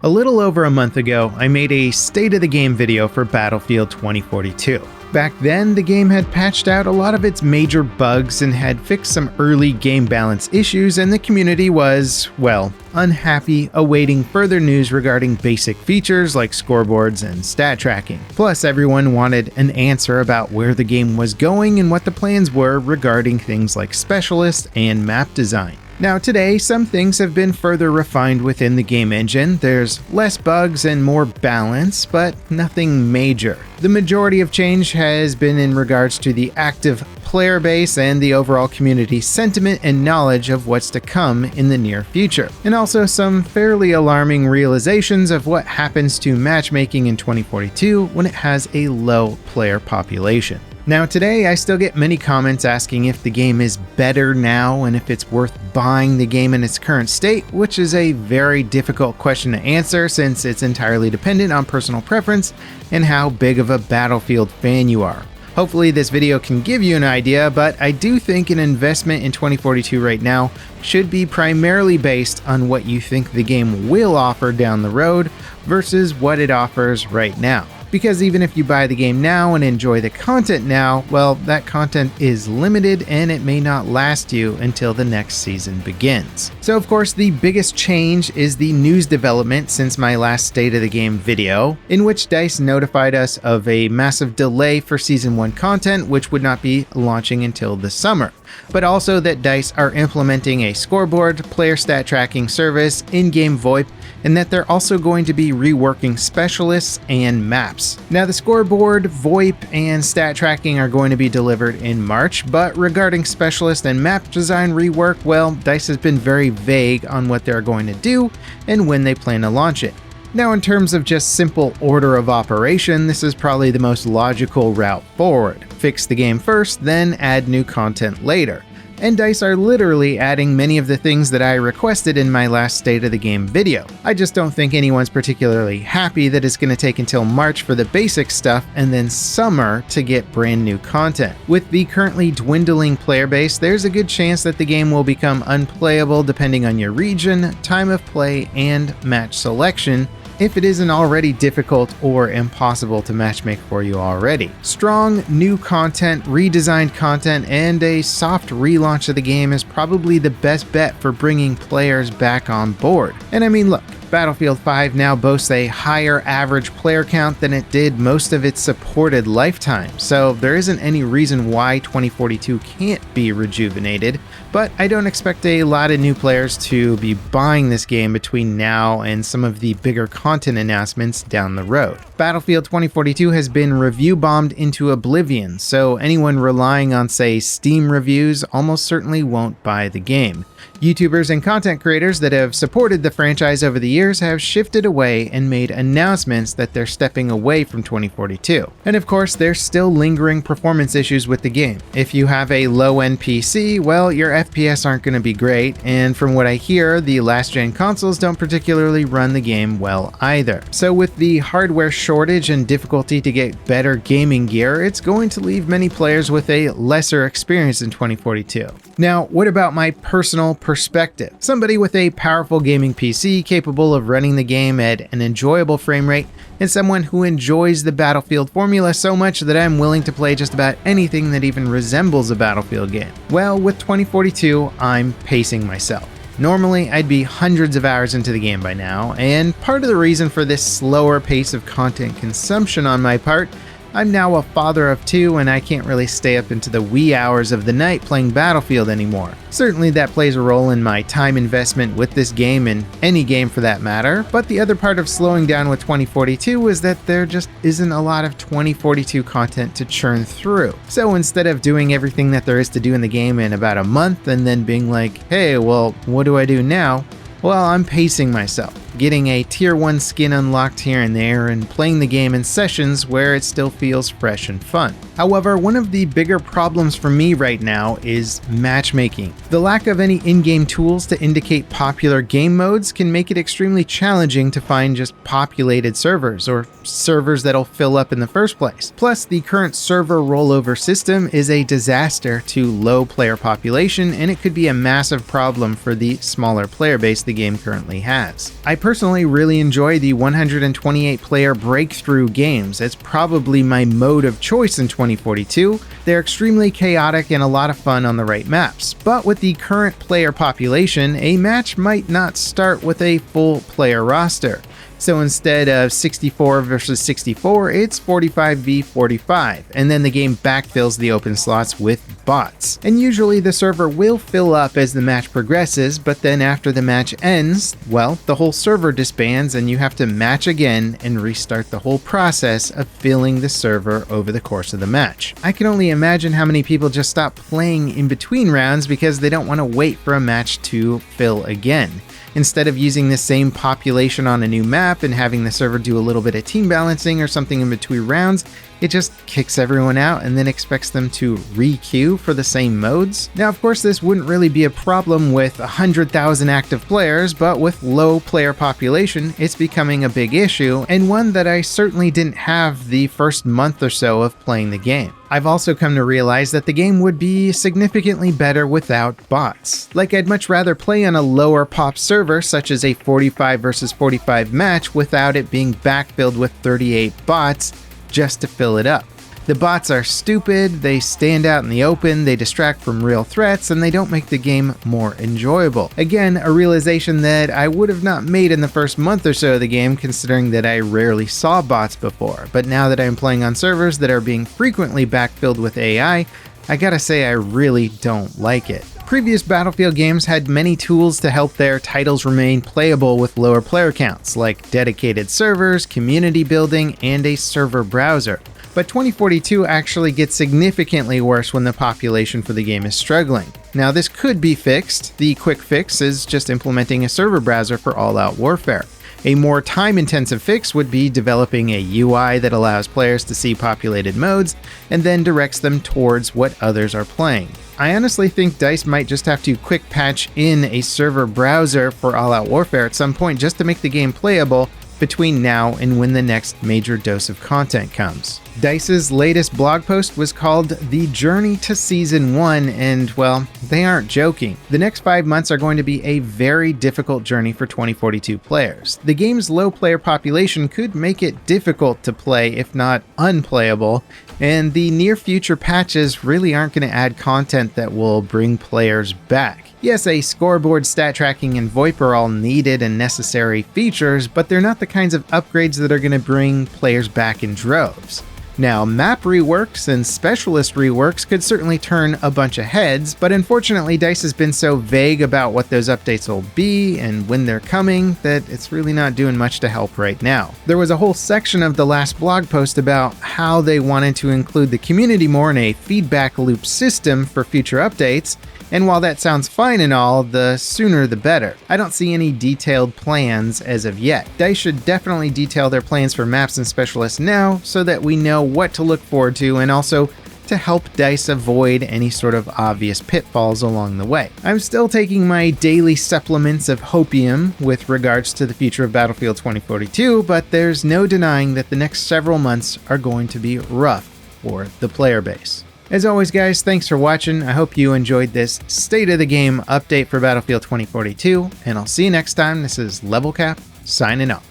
A little over a month ago, I made a state of the game video for Battlefield 2042. Back then, the game had patched out a lot of its major bugs and had fixed some early game balance issues, and the community was, well, unhappy, awaiting further news regarding basic features like scoreboards and stat tracking. Plus, everyone wanted an answer about where the game was going and what the plans were regarding things like specialists and map design. Now today, some things have been further refined within the game engine. There's less bugs and more balance, but nothing major. The majority of change has been in regards to the active player base and the overall community sentiment and knowledge of what's to come in the near future. And also some fairly alarming realizations of what happens to matchmaking in 2042 when it has a low player population. Now today, I still get many comments asking if the game is better now and if it's worth buying the game in its current state, which is a very difficult question to answer since it's entirely dependent on personal preference and how big of a Battlefield fan you are. Hopefully this video can give you an idea, but I do think an investment in 2042 right now should be primarily based on what you think the game will offer down the road versus what it offers right now. Because even if you buy the game now and enjoy the content now, well, that content is limited and it may not last you until the next season begins. So of course, the biggest change is the news development since my last State of the Game video, in which DICE notified us of a massive delay for Season 1 content, which would not be launching until the summer. But also that DICE are implementing a scoreboard, player stat tracking service, in-game VoIP, and that they're also going to be reworking specialists and maps. Now the scoreboard, VoIP, and stat tracking are going to be delivered in March, but regarding specialist and map design rework, well, DICE has been very vague on what they're going to do and when they plan to launch it. Now in terms of just simple order of operation, this is probably the most logical route forward. Fix the game first, then add new content later. And DICE are literally adding many of the things that I requested in my last State of the Game video. I just don't think anyone's particularly happy that it's going to take until March for the basic stuff and then summer to get brand new content. With the currently dwindling player base, there's a good chance that the game will become unplayable depending on your region, time of play, and match selection, if it isn't already difficult or impossible to matchmake for you already. Strong, new content, redesigned content, and a soft relaunch of the game is probably the best bet for bringing players back on board. And I mean, look, Battlefield 5 now boasts a higher average player count than it did most of its supported lifetime, so there isn't any reason why 2042 can't be rejuvenated, but I don't expect a lot of new players to be buying this game between now and some of the bigger content announcements down the road. Battlefield 2042 has been review bombed into oblivion, so anyone relying on, say, Steam reviews almost certainly won't buy the game. YouTubers and content creators that have supported the franchise over the years have shifted away and made announcements that they're stepping away from 2042. And of course, there's still lingering performance issues with the game. If you have a low-end PC, well, your FPS aren't going to be great, and from what I hear, the last-gen consoles don't particularly run the game well either. So with the hardware shortage and difficulty to get better gaming gear, it's going to leave many players with a lesser experience in 2042. Now, what about my personal perspective? Somebody with a powerful gaming PC capable of running the game at an enjoyable frame rate, and someone who enjoys the Battlefield formula so much that I'm willing to play just about anything that even resembles a Battlefield game. Well, with 2042, I'm pacing myself. Normally, I'd be hundreds of hours into the game by now, and part of the reason for this slower pace of content consumption on my part, I'm now a father of two and I can't really stay up into the wee hours of the night playing Battlefield anymore. Certainly that plays a role in my time investment with this game and any game for that matter, but the other part of slowing down with 2042 is that there just isn't a lot of 2042 content to churn through. So instead of doing everything that there is to do in the game in about a month and then being like, hey, well, what do I do now? Well, I'm pacing myself, getting a tier 1 skin unlocked here and there and playing the game in sessions where it still feels fresh and fun. However, one of the bigger problems for me right now is matchmaking. The lack of any in-game tools to indicate popular game modes can make it extremely challenging to find just populated servers or servers that'll fill up in the first place. Plus, the current server rollover system is a disaster to low player population, and it could be a massive problem for the smaller player base the game currently has. I personally really enjoy the 128-player breakthrough games. It's probably my mode of choice in 2042. They're extremely chaotic and a lot of fun on the right maps. But with the current player population, a match might not start with a full player roster. So instead of 64 versus 64, it's 45 v 45, and then the game backfills the open slots with bots. And usually the server will fill up as the match progresses, but then after the match ends, well, the whole server disbands and you have to match again and restart the whole process of filling the server over the course of the match. I can only imagine how many people just stop playing in between rounds because they don't want to wait for a match to fill again. Instead of using the same population on a new map and having the server do a little bit of team balancing or something in between rounds, it just kicks everyone out and then expects them to re-queue for the same modes. Now, of course, this wouldn't really be a problem with 100,000 active players, but with low player population, it's becoming a big issue, and one that I certainly didn't have the first month or so of playing the game. I've also come to realize that the game would be significantly better without bots. Like, I'd much rather play on a lower pop server, such as a 45 versus 45 match, without it being backfilled with 38 bots just to fill it up. The bots are stupid, they stand out in the open, they distract from real threats, and they don't make the game more enjoyable. Again, a realization that I would have not made in the first month or so of the game, considering that I rarely saw bots before. But now that I'm playing on servers that are being frequently backfilled with AI, I gotta say I really don't like it. Previous Battlefield games had many tools to help their titles remain playable with lower player counts, like dedicated servers, community building, and a server browser. But 2042 actually gets significantly worse when the population for the game is struggling. Now, this could be fixed. The quick fix is just implementing a server browser for all-out warfare. A more time-intensive fix would be developing a UI that allows players to see populated modes and then directs them towards what others are playing. I honestly think DICE might just have to quick patch in a server browser for all-out warfare at some point just to make the game playable between now and when the next major dose of content comes. DICE's latest blog post was called The Journey to Season 1, and well, they aren't joking. The next 5 months are going to be a very difficult journey for 2042 players. The game's low player population could make it difficult to play, if not unplayable, and the near future patches really aren't going to add content that will bring players back. Yes, a scoreboard, stat tracking, and VoIP are all needed and necessary features, but they're not the kinds of upgrades that are going to bring players back in droves. Now, map reworks and specialist reworks could certainly turn a bunch of heads, but unfortunately DICE has been so vague about what those updates will be and when they're coming that it's really not doing much to help right now. There was a whole section of the last blog post about how they wanted to include the community more in a feedback loop system for future updates, and while that sounds fine and all, the sooner the better. I don't see any detailed plans as of yet. DICE should definitely detail their plans for maps and specialists now so that we know what to look forward to, and also to help DICE avoid any sort of obvious pitfalls along the way. I'm still taking my daily supplements of hopium with regards to the future of Battlefield 2042, but there's no denying that the next several months are going to be rough for the player base. As always, guys, thanks for watching. I hope you enjoyed this State of the Game update for Battlefield 2042, and I'll see you next time. This is Level Cap, signing off.